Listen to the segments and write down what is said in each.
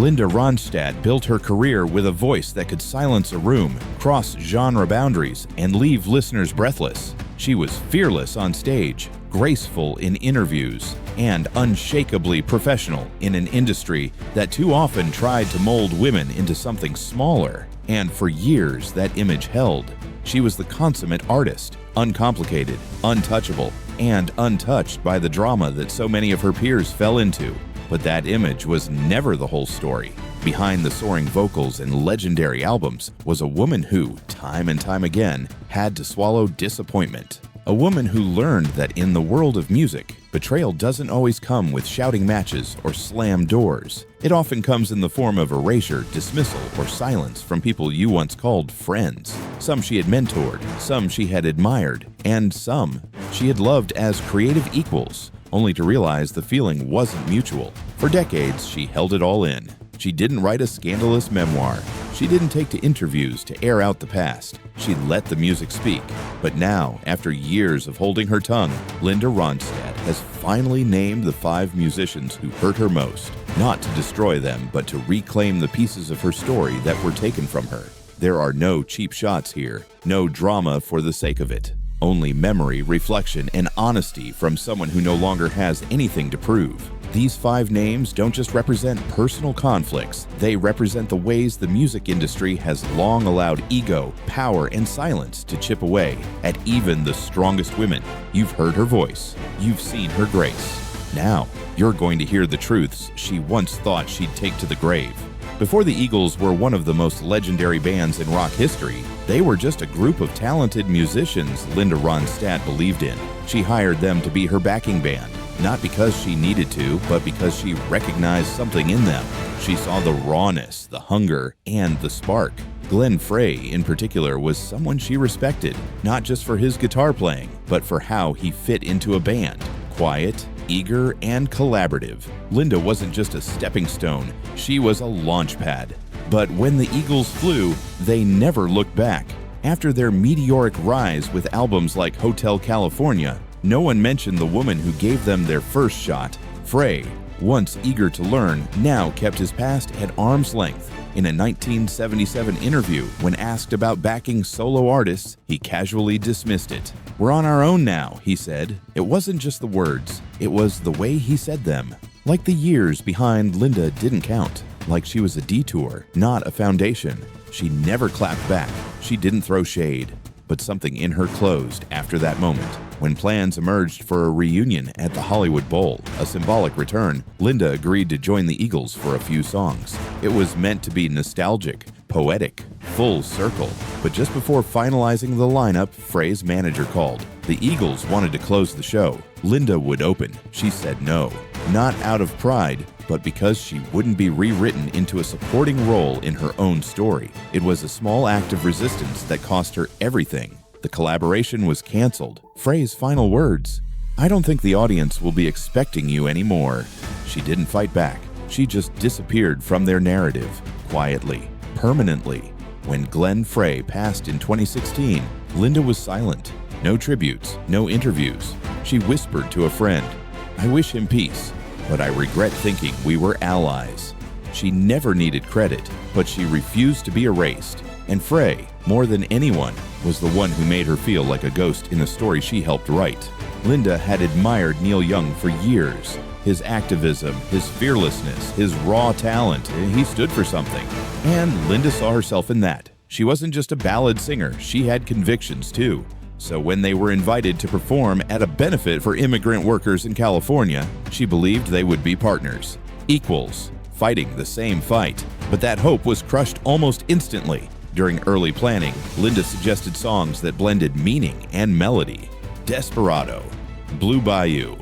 Linda Ronstadt built her career with a voice that could silence a room, cross genre boundaries, and leave listeners breathless. She was fearless on stage, graceful in interviews, and unshakably professional in an industry that too often tried to mold women into something smaller. And for years, that image held. She was the consummate artist, uncomplicated, untouchable, and untouched by the drama that so many of her peers fell into. But that image was never the whole story. Behind the soaring vocals and legendary albums was a woman who, time and time again, had to swallow disappointment. A woman who learned that in the world of music, betrayal doesn't always come with shouting matches or slam doors. It often comes in the form of erasure, dismissal, or silence from people you once called friends. Some she had mentored, some she had admired, and some she had loved as creative equals, only to realize the feeling wasn't mutual. For decades, she held it all in. She didn't write a scandalous memoir. She didn't take to interviews to air out the past. She let the music speak. But now, after years of holding her tongue, Linda Ronstadt has finally named the 5 musicians who hurt her most. Not to destroy them, but to reclaim the pieces of her story that were taken from her. There are no cheap shots here, no drama for the sake of it. Only memory, reflection, and honesty from someone who no longer has anything to prove. These 5 names don't just represent personal conflicts, they represent the ways the music industry has long allowed ego, power, and silence to chip away at even the strongest women. You've heard her voice, you've seen her grace. Now, you're going to hear the truths she once thought she'd take to the grave. Before the Eagles were one of the most legendary bands in rock history, they were just a group of talented musicians Linda Ronstadt believed in. She hired them to be her backing band, not because she needed to, but because she recognized something in them. She saw the rawness, the hunger, and the spark. Glenn Frey, in particular, was someone she respected, not just for his guitar playing, but for how he fit into a band. Quiet, eager, and collaborative. Linda wasn't just a stepping stone, she was a launch pad. But when the Eagles flew, they never looked back. After their meteoric rise with albums like Hotel California, no one mentioned the woman who gave them their first shot. FREY, once eager to learn, now kept his past at arm's length. In a 1977 interview, when asked about backing solo artists, he casually dismissed it. "We're on our own now," he said. It wasn't just the words, it was the way he said them. Like the years behind Linda didn't count. Like she was a detour, not a foundation. She never clapped back. She didn't throw shade. But something in her closed after that moment. When plans emerged for a reunion at the Hollywood Bowl, a symbolic return, Linda agreed to join the Eagles for a few songs. It was meant to be nostalgic, poetic, full circle. But just before finalizing the lineup, Frey's manager called. The Eagles wanted to close the show. Linda would open. She said no. Not out of pride, but because she wouldn't be rewritten into a supporting role in her own story. It was a small act of resistance that cost her everything. The collaboration was canceled. Frey's final words, "I don't think the audience will be expecting you anymore." She didn't fight back. She just disappeared from their narrative, quietly, permanently. When Glenn Frey passed in 2016, Linda was silent. No tributes, no interviews. She whispered to a friend, "I wish him peace, but I regret thinking we were allies." She never needed credit, but she refused to be erased. And Frey, more than anyone, was the one who made her feel like a ghost in a story she helped write. Linda had admired Neil Young for years. His activism, his fearlessness, his raw talent, he stood for something. And Linda saw herself in that. She wasn't just a ballad singer, she had convictions too. So when they were invited to perform at a benefit for immigrant workers in California, she believed they would be partners, equals, fighting the same fight. But that hope was crushed almost instantly. During early planning, Linda suggested songs that blended meaning and melody. Desperado, Blue Bayou.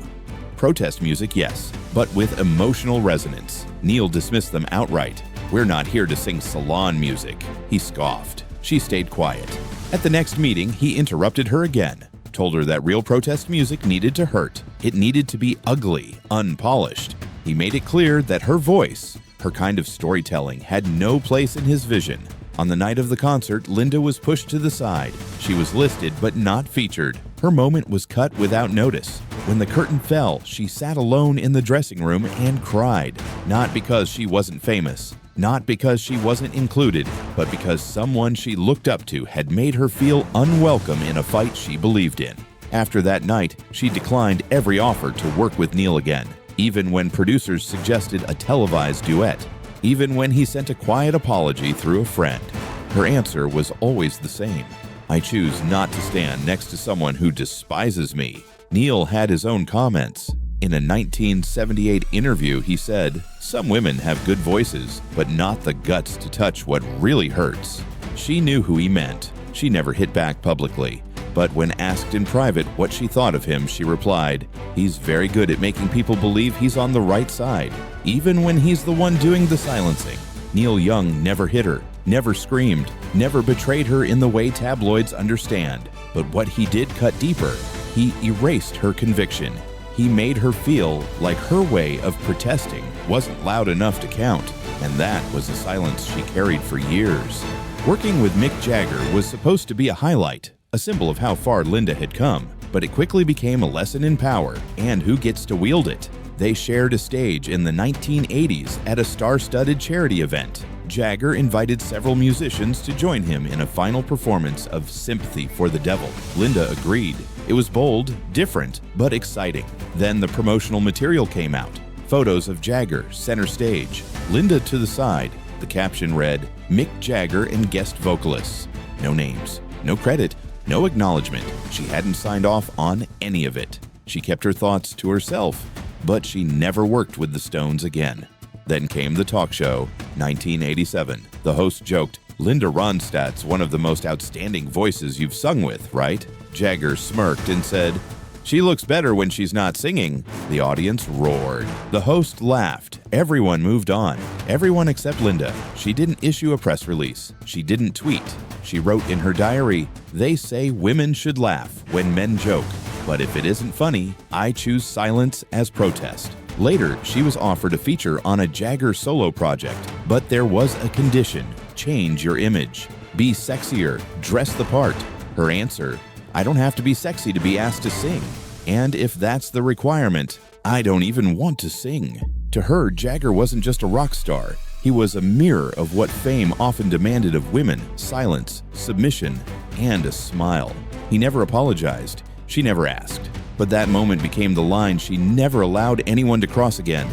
Protest music, yes, but with emotional resonance. Neil dismissed them outright. "We're not here to sing salon music," he scoffed. She stayed quiet. At the next meeting, he interrupted her again, told her that real protest music needed to hurt. It needed to be ugly, unpolished. He made it clear that her voice, her kind of storytelling, had no place in his vision. On the night of the concert, Linda was pushed to the side. She was listed but not featured. Her moment was cut without notice. When the curtain fell, she sat alone in the dressing room and cried. Not because she wasn't famous, not because she wasn't included, but because someone she looked up to had made her feel unwelcome in a fight she believed in. After that night, she declined every offer to work with Neil again, even when producers suggested a televised duet, even when he sent a quiet apology through a friend. Her answer was always the same. I choose not to stand next to someone who despises me. Neil had his own comments. In a 1978 interview, he said, "Some women have good voices, but not the guts to touch what really hurts." She knew who he meant. She never hit back publicly. But when asked in private what she thought of him, she replied, "He's very good at making people believe he's on the right side, even when he's the one doing the silencing." Neil Young never hit her, never screamed, never betrayed her in the way tabloids understand. But what he did cut deeper. He erased her conviction. He made her feel like her way of protesting wasn't loud enough to count, and that was a silence she carried for years. Working with Mick Jagger was supposed to be a highlight, a symbol of how far Linda had come, but it quickly became a lesson in power and who gets to wield it. They shared a stage in the 1980s at a star-studded charity event. Jagger invited several musicians to join him in a final performance of Sympathy for the Devil. Linda agreed. It was bold, different, but exciting. Then the promotional material came out. Photos of Jagger center stage, Linda to the side. The caption read, "Mick Jagger and guest vocalists." No names, no credit, no acknowledgement. She hadn't signed off on any of it. She kept her thoughts to herself, but she never worked with the Stones again. Then came the talk show, 1987. The host joked, "Linda Ronstadt's one of the most outstanding voices you've sung with, right?" Jagger smirked and said, "She looks better when she's not singing." The audience roared. The host laughed. Everyone moved on. Everyone except Linda. She didn't issue a press release. She didn't tweet. She wrote in her diary, "They say women should laugh when men joke, but if it isn't funny, I choose silence as protest." Later, she was offered a feature on a Jagger solo project, but there was a condition: change your image. Be sexier, dress the part. Her answer: "I don't have to be sexy to be asked to sing. And if that's the requirement, I don't even want to sing." To her, Jagger wasn't just a rock star. He was a mirror of what fame often demanded of women: silence, submission, and a smile. He never apologized. She never asked. But that moment became the line she never allowed anyone to cross again.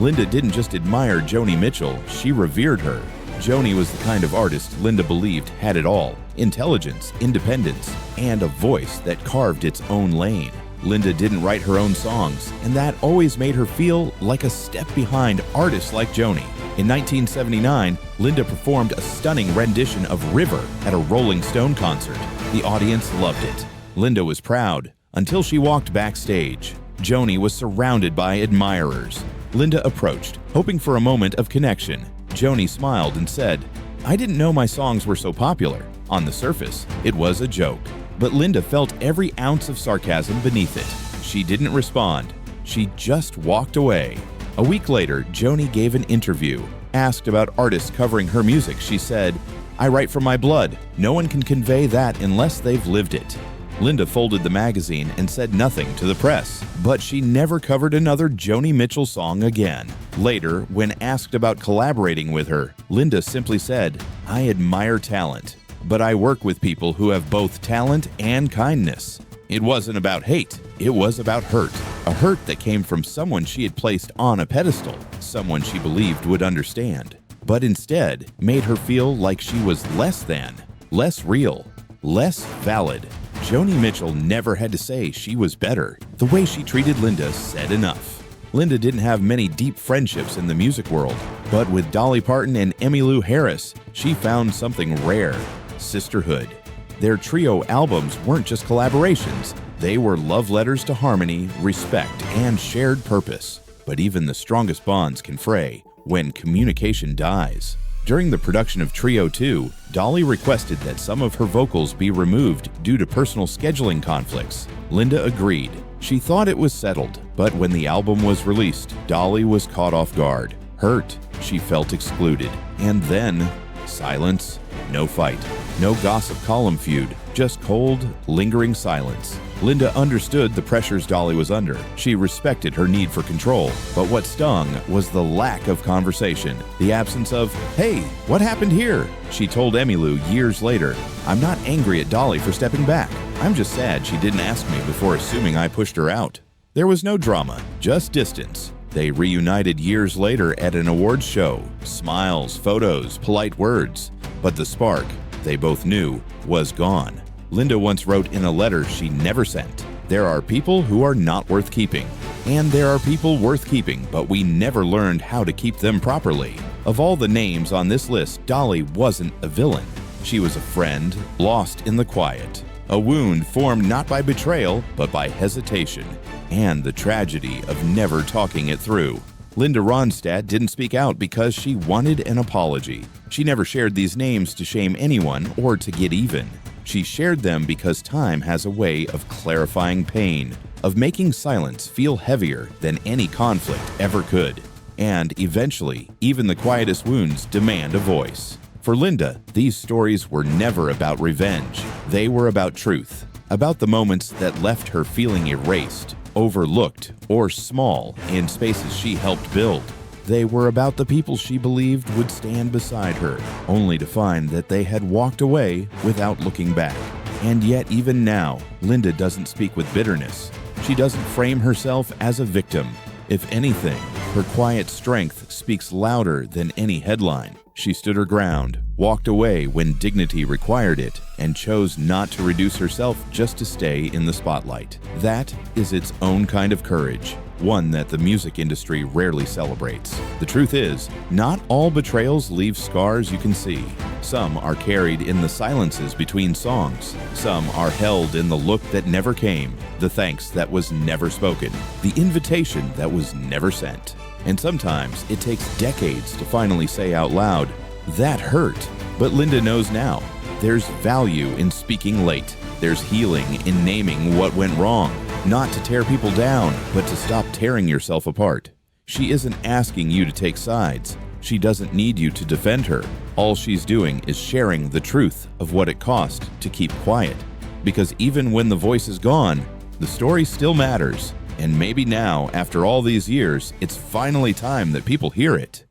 Linda didn't just admire Joni Mitchell, she revered her. Joni was the kind of artist Linda believed had it all: intelligence, independence, and a voice that carved its own lane. Linda didn't write her own songs, and that always made her feel like a step behind artists like Joni. In 1979, Linda performed a stunning rendition of River at a Rolling Stone concert. The audience loved it. Linda was proud, until she walked backstage. Joni was surrounded by admirers. Linda approached, hoping for a moment of connection. Joni smiled and said, "I didn't know my songs were so popular." On the surface, it was a joke, but Linda felt every ounce of sarcasm beneath it. She didn't respond. She just walked away. A week later, Joni gave an interview. Asked about artists covering her music, she said, "I write from my blood. No one can convey that unless they've lived it." Linda folded the magazine and said nothing to the press, but she never covered another Joni Mitchell song again. Later, when asked about collaborating with her, Linda simply said, "I admire talent, but I work with people who have both talent and kindness." It wasn't about hate, it was about hurt. A hurt that came from someone she had placed on a pedestal, someone she believed would understand, but instead made her feel like she was less than, less real, less valid. Joni Mitchell never had to say she was better. The way she treated Linda said enough. Linda didn't have many deep friendships in the music world, but with Dolly Parton and Emmylou Harris, she found something rare: sisterhood. Their trio albums weren't just collaborations. They were love letters to harmony, respect, and shared purpose. But even the strongest bonds can fray when communication dies. During the production of Trio 2, Dolly requested that some of her vocals be removed due to personal scheduling conflicts. Linda agreed. She thought it was settled, but when the album was released, Dolly was caught off guard. Hurt, she felt excluded. And then, silence. No fight. No gossip column feud. Just cold, lingering silence. Linda understood the pressures Dolly was under. She respected her need for control. But what stung was the lack of conversation, the absence of, "Hey, what happened here?" She told Emmylou years later, "I'm not angry at Dolly for stepping back. I'm just sad she didn't ask me before assuming I pushed her out." There was no drama, just distance. They reunited years later at an awards show. Smiles, photos, polite words. But the spark, they both knew, was gone. Linda once wrote in a letter she never sent, "There are people who are not worth keeping. And there are people worth keeping, but we never learned how to keep them properly." Of all the names on this list, Dolly wasn't a villain. She was a friend, lost in the quiet. A wound formed not by betrayal, but by hesitation. And the tragedy of never talking it through. Linda Ronstadt didn't speak out because she wanted an apology. She never shared these names to shame anyone or to get even. She shared them because time has a way of clarifying pain, of making silence feel heavier than any conflict ever could. And eventually, even the quietest wounds demand a voice. For Linda, these stories were never about revenge. They were about truth, about the moments that left her feeling erased, overlooked, or small in spaces she helped build. They were about the people she believed would stand beside her, only to find that they had walked away without looking back. And yet even now, Linda doesn't speak with bitterness. She doesn't frame herself as a victim. If anything, her quiet strength speaks louder than any headline. She stood her ground, walked away when dignity required it, and chose not to reduce herself just to stay in the spotlight. That is its own kind of courage, one that the music industry rarely celebrates. The truth is, not all betrayals leave scars you can see. Some are carried in the silences between songs. Some are held in the look that never came, the thanks that was never spoken, the invitation that was never sent. And sometimes it takes decades to finally say out loud, "That hurt." But Linda knows now. There's value in speaking late. There's healing in naming what went wrong. Not to tear people down, but to stop tearing yourself apart. She isn't asking you to take sides. She doesn't need you to defend her. All she's doing is sharing the truth of what it cost to keep quiet. Because even when the voice is gone, the story still matters. And maybe now, after all these years, it's finally time that people hear it.